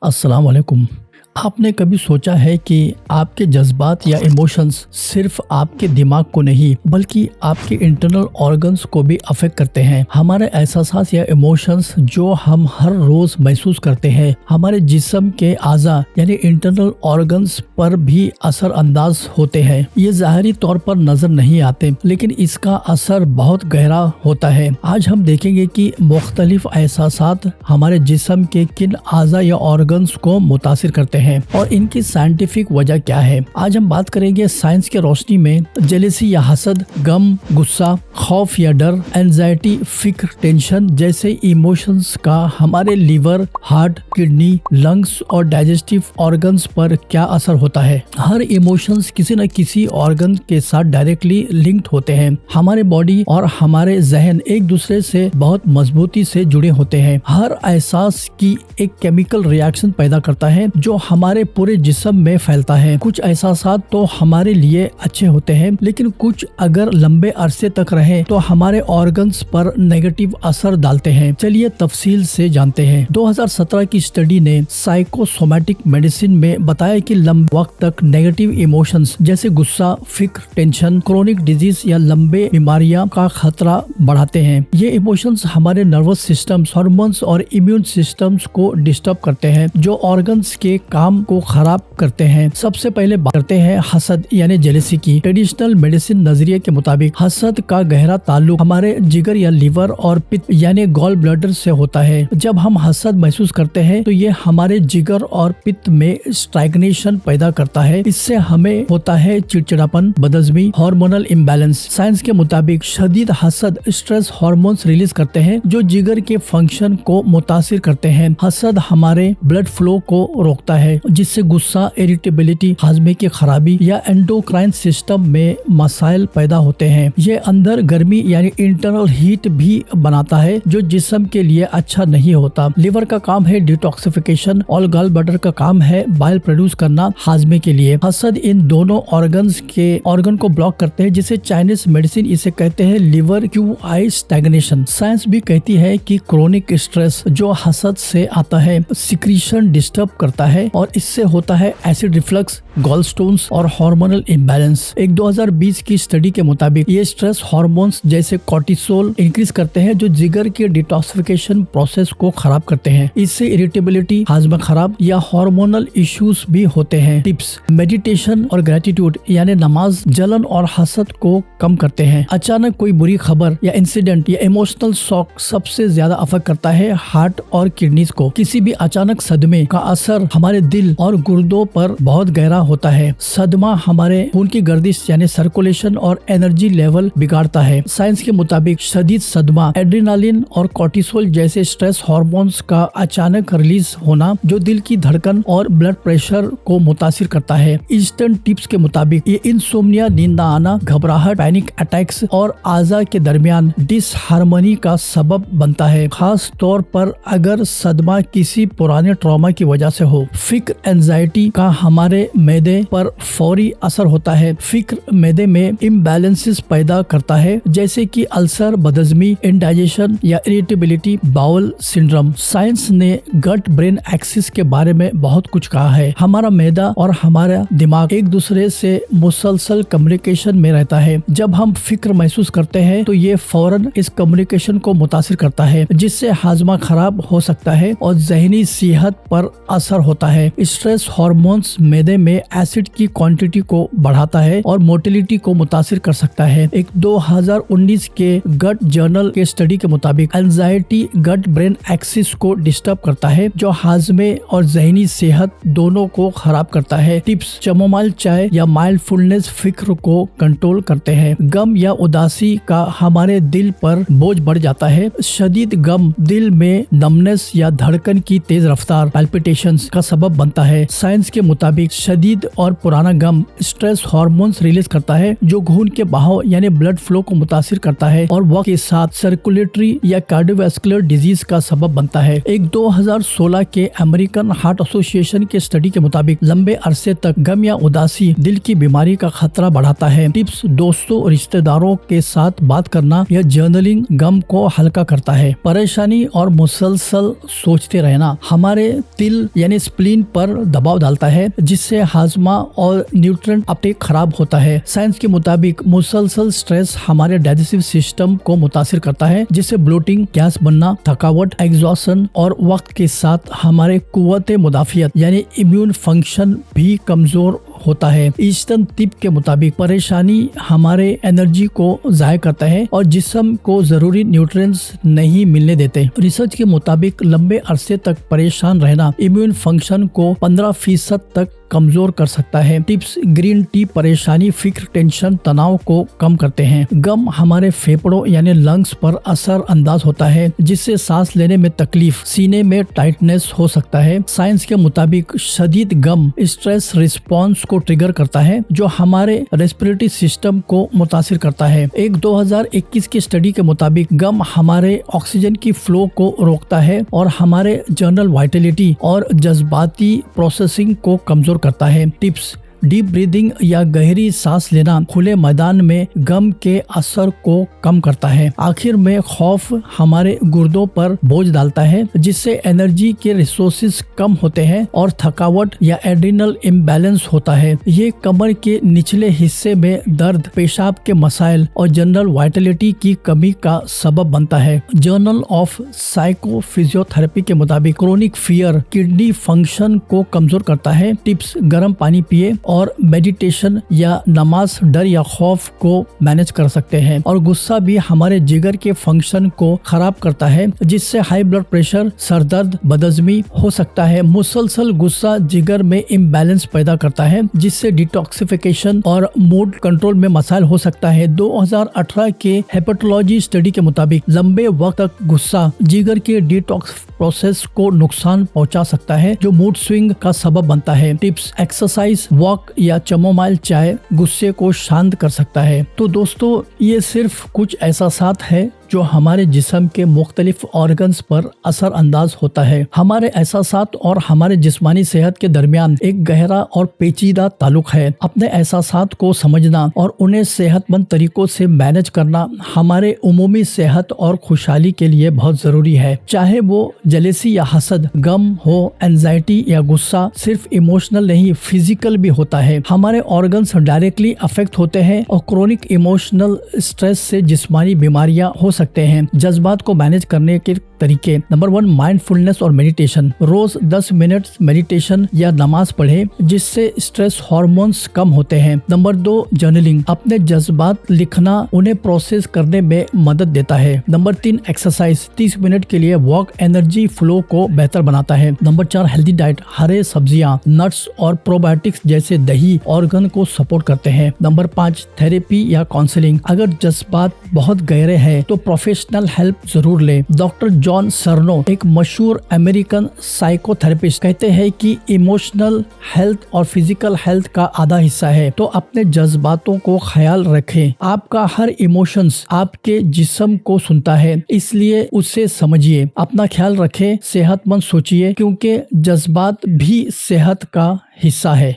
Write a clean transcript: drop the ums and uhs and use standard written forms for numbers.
अस्सलाम वालेकुम। आपने कभी सोचा है कि आपके जज्बात या इमोशंस सिर्फ आपके दिमाग को नहीं बल्कि आपके इंटरनल ऑर्गन्स को भी अफेक्ट करते हैं। हमारे एहसास या इमोशंस जो हम हर रोज महसूस करते हैं हमारे जिस्म के आज़ा यानी इंटरनल ऑर्गन्स पर भी असर अंदाज होते हैं। ये ज़ाहरी तौर पर नजर नहीं आते लेकिन इसका असर बहुत गहरा होता है। आज हम देखेंगे कि मुख्तलिफ एहसासात हमारे जिस्म के किन आज़ा या ऑर्गन्स को मुतासिर करते हैं और इनकी साइंटिफिक वजह क्या है। आज हम बात करेंगे साइंस के रोशनी में जेलेसी या हसद, गम, गुस्सा, खौफ या डर, एंजाइटी, फिक्र, टेंशन जैसे इमोशंस का हमारे लिवर, हार्ट, किडनी, लंग्स और डाइजेस्टिव ऑर्गन्स पर क्या असर होता है। हर इमोशंस किसी न किसी ऑर्गन के साथ डायरेक्टली लिंक्ड होते हैं। हमारे बॉडी और हमारे जहन एक दूसरे से बहुत मजबूती से जुड़े होते हैं। हर एहसास की एक केमिकल रिएक्शन पैदा करता है जो हमारे पूरे जिस्म में फैलता है। कुछ एहसासात तो हमारे लिए अच्छे होते हैं लेकिन कुछ अगर लंबे अरसे तक रहे तो हमारे ऑर्गन्स पर नेगेटिव असर डालते हैं। चलिए तफसील से जानते हैं। 2017 की स्टडी ने साइकोसोमैटिक मेडिसिन में बताया कि लंबे वक्त तक नेगेटिव इमोशंस जैसे गुस्सा, फिक्र, टेंशन, क्रोनिक डिजीज या लंबे बीमारियां का खतरा बढ़ाते हैं। ये इमोशंस हमारे नर्वस सिस्टम्स, हार्मोन्स और इम्यून सिस्टम्स को डिस्टर्ब करते हैं जो ऑर्गन्स के काम को खराब करते हैं। सबसे पहले बात करते हैं हसद यानी जेलेसी की। ट्रेडिशनल मेडिसिन नजरिए के मुताबिक हसद का गहरा ताल्लुक हमारे जिगर या लिवर और पित्त यानी गॉल ब्लैडर से होता है। जब हम हसद महसूस करते हैं तो ये हमारे जिगर और पित्त में स्टैग्नेशन पैदा करता है। इससे हमें होता है चिड़चिड़ापन, बदहजमी, हार्मोनल इम्बैलेंस। साइंस के मुताबिक शदीद हसद स्ट्रेस हार्मोन्स रिलीज करते हैं जो जिगर के फंक्शन को मुतासिर करते हैं। हसद हमारे ब्लड फ्लो को रोकता है जिससे गुस्सा, इरिटेबिलिटी, हाजमे की खराबी या एंडोक्राइन सिस्टम में मसाइल पैदा होते हैं। ये अंदर गर्मी यानी इंटरनल हीट भी बनाता है जो जिस्म के लिए अच्छा नहीं होता। लिवर का काम है डिटॉक्सिफिकेशन और गॉल ब्लैडर का काम है बाइल प्रोड्यूस करना हाजमे के लिए। हसद इन दोनों ऑर्गन को ब्लॉक करते हैं जिसे चाइनीज मेडिसिन इसे कहते हैं लिवर क्यूआई स्टैग्नेशन। साइंस भी कहती है कि क्रोनिक स्ट्रेस जो हसद से आता है सिक्रीशन डिस्टर्ब करता है और इससे होता है एसिड रिफ्लक्स, गॉल स्टोन्स और हार्मोनल इम्बैलेंस। एक 2020 की स्टडी के मुताबिक ये स्ट्रेस हार्मोन्स जैसे कॉर्टिसोल इंक्रीज करते हैं जो जिगर के डिटॉक्सिफिकेशन प्रोसेस को खराब करते हैं। इससे इरिटेबिलिटी, हाजमा खराब या हार्मोनल इश्यूज भी होते हैं। टिप्स: मेडिटेशन और ग्रेटिट्यूड यानी नमाज जलन और हसद को कम करते हैं। अचानक कोई बुरी खबर या इंसिडेंट या इमोशनल शॉक सबसे ज्यादा अफेक्ट करता है हार्ट और किडनीज को। किसी भी अचानक सदमे का असर हमारे दिल और गुर्दों पर बहुत गहरा होता है। सदमा हमारे खून की गर्दिश यानी सर्कुलेशन और एनर्जी लेवल बिगाड़ता है। साइंस के मुताबिक शदीद सदमा एड्रेनालिन और कॉर्टिसोल जैसे स्ट्रेस हार्मोन्स का अचानक रिलीज होना जो दिल की धड़कन और ब्लड प्रेशर को मुतासिर करता है। ईस्टर्न टिप्स के मुताबिक ये इंसोम्निया, नींद न आना, घबराहट, पैनिक अटैक्स और आज़ा के दरमियान डिसहार्मनी का सबब बनता है, खास तौर पर अगर सदमा किसी पुराने ट्रॉमा की वजह से हो। फिक्र, एंजाइटी का हमारे मैदे पर फौरी असर होता है। फिक्र मैदे में इम्बैलेंसेस पैदा करता है जैसे कि अल्सर, बदहजमी, इंडाइजेशन या इरिटेबिलिटी, बाउल सिंड्रोम। साइंस ने गट ब्रेन एक्सिस के बारे में बहुत कुछ कहा है। हमारा मैदा और हमारा दिमाग एक दूसरे से मुसलसल कम्युनिकेशन में रहता है। जब हम फिक्र महसूस करते हैं तो ये फौरन इस कम्युनिकेशन को मुतासिर करता है जिससे हाजमा खराब हो सकता है और जहनी सेहत पर असर होता है। स्ट्रेस हार्मोन्स मैदे में एसिड की क्वांटिटी को बढ़ाता है और मोटिलिटी को मुतासिर कर सकता है। एक 2019 के गट जर्नल के स्टडी के मुताबिक एंजाइटी गट ब्रेन एक्सिस को डिस्टर्ब करता है जो हाजमे और जहनी सेहत दोनों को खराब करता है। टिप्स: चमोमाइल चाय या माइंडफुलनेस फिक्र को कंट्रोल करते हैं। गम या उदासी का हमारे दिल पर बोझ बढ़ जाता है। शदीद गम दिल में नमनेस या धड़कन की तेज रफ्तार, पैल्पिटेशंस का सबब बनता है। साइंस के मुताबिक शदीद जदीद और पुराना गम स्ट्रेस हार्मोन्स रिलीज करता है जो खून के बहाव यानी ब्लड फ्लो को मुतासिर करता है और वक्त के साथ सर्कुलेटरी या कार्डियोवैस्कुलर डिजीज का सबब बनता है। एक 2016 के अमेरिकन हार्ट एसोसिएशन के स्टडी के मुताबिक लंबे अरसे तक गम या उदासी दिल की बीमारी का खतरा बढ़ाता है। टिप्स: दोस्तों रिश्तेदारों के साथ बात करना या जर्नलिंग गम को हल्का करता है। परेशानी और मुसलसल सोचते रहना हमारे तिल यानी स्प्लीन पर दबाव डालता है जिससे हाजमा और न्यूट्रिएंट अपटेक खराब होता है। साइंस के मुताबिक मुसलसल स्ट्रेस हमारे डाइजेस्टिव सिस्टम को मुतासिर करता है जिससे ब्लोटिंग, गैस बनना, थकावट, एग्जॉशन और वक्त के साथ हमारे कुव्वत मुदाफियत यानी इम्यून फंक्शन भी कमजोर होता है। ईस्टर्न टिप के मुताबिक परेशानी हमारे एनर्जी को ज़ाय करता है और जिस्म को जरूरी न्यूट्रिएंट्स नहीं मिलने देते। रिसर्च के मुताबिक लंबे अरसे तक परेशान रहना इम्यून फंक्शन को 15% तक कमजोर कर सकता है। टिप्स: ग्रीन टी परेशानी, फिक्र, टेंशन, तनाव को कम करते हैं। गम हमारे फेफड़ों यानी लंग्स पर असर अंदाज होता है जिससे सांस लेने में तकलीफ, सीने में टाइटनेस हो सकता है। साइंस के मुताबिक शदीद गम स्ट्रेस रिस्पॉन्स को ट्रिगर करता है जो हमारे रेस्पिरेटरी सिस्टम को मुतासिर करता है। एक 2021 की स्टडी के मुताबिक गम हमारे ऑक्सीजन की फ्लो को रोकता है और हमारे जनरल वाइटलिटी और जज्बाती प्रोसेसिंग को कमजोर करता है। टिप्स: डीप ब्रीदिंग या गहरी सांस लेना खुले मैदान में गम के असर को कम करता है। आखिर में खौफ हमारे गुर्दों पर बोझ डालता है जिससे एनर्जी के रिसोर्सेज कम होते हैं और थकावट या एड्रिनल इम्बैलेंस होता है। ये कमर के निचले हिस्से में दर्द, पेशाब के मसाइल और जनरल वाइटलिटी की कमी का सबब बनता है। जर्नल ऑफ साइकोफिजियोथेरेपी के मुताबिक क्रोनिक फियर किडनी फंक्शन को कमजोर करता है। टिप्स: गर्म पानी पिए और मेडिटेशन या नमाज डर या खौफ को मैनेज कर सकते हैं। और गुस्सा भी हमारे जिगर के फंक्शन को खराब करता है जिससे हाई ब्लड प्रेशर, सरदर्द, बदहजमी हो सकता है। मुसलसल गुस्सा जिगर में इम्बैलेंस पैदा करता है जिससे डिटॉक्सिफिकेशन और मूड कंट्रोल में मसाइल हो सकता है। 2018 के हेपेटोलॉजी स्टडी के मुताबिक लंबे वक्त तक गुस्सा जिगर के डिटॉक्स प्रोसेस को नुकसान पहुंचा सकता है जो मूड स्विंग का सबब बनता है। टिप्स: एक्सरसाइज, वॉक या चमोमाइल चाय गुस्से को शांत कर सकता है। तो दोस्तों ये सिर्फ कुछ एहसासात है जो हमारे जिस्म के मुख्तलिफ ऑर्गन्स पर असर अंदाज होता है। हमारे एहसासात और हमारे जिस्मानी सेहत के दरमियान एक गहरा और पेचीदा ताल्लुक है। अपने एहसासात को समझना और उन्हें सेहतमंद तरीकों से मैनेज करना हमारे उमूमी सेहत और खुशहाली के लिए बहुत जरूरी है। चाहे वो जेलेसी या हसद, गम हो, एंजाइटी या गुस्सा सिर्फ इमोशनल नहीं फिजिकल भी होता है। हमारे ऑर्गन्स डायरेक्टली अफेक्ट होते हैं और क्रोनिक इमोशनल स्ट्रेस से जिस्मानी बीमारियां हो सकते हैं। जज्बात को मैनेज करने के तरीके: नंबर 1, माइंडफुलनेस और मेडिटेशन। रोज 10 मिनट मेडिटेशन या नमाज पढ़े जिससे स्ट्रेस हार्मोन्स कम होते हैं। Number 2, journaling. अपने जज्बात लिखना उन्हें प्रोसेस करने में मदद देता है। Number 3, exercise. 30 मिनट के लिए वॉक एनर्जी फ्लो को बेहतर बनाता है। Number 4, healthy diet. हरे सब्जियां, नट्स और प्रोबायोटिक्स जैसे दही ऑर्गन को सपोर्ट करते हैं। नंबर 5, थेरेपी या काउंसलिंग। अगर जज्बात बहुत गहरे हैं तो प्रोफेशनल हेल्प जरूर ले। डॉक्टर जॉन सर्नो, एक मशहूर अमेरिकन साइकोथेरेपिस्ट, कहते हैं कि इमोशनल हेल्थ और फिजिकल हेल्थ का आधा हिस्सा है। तो अपने जज्बातों को ख्याल रखें। आपका हर इमोशंस आपके जिस्म को सुनता है, इसलिए उसे समझिए। अपना ख्याल रखें, सेहतमंद सोचिए क्योंकि जज्बात भी सेहत का हिस्सा है।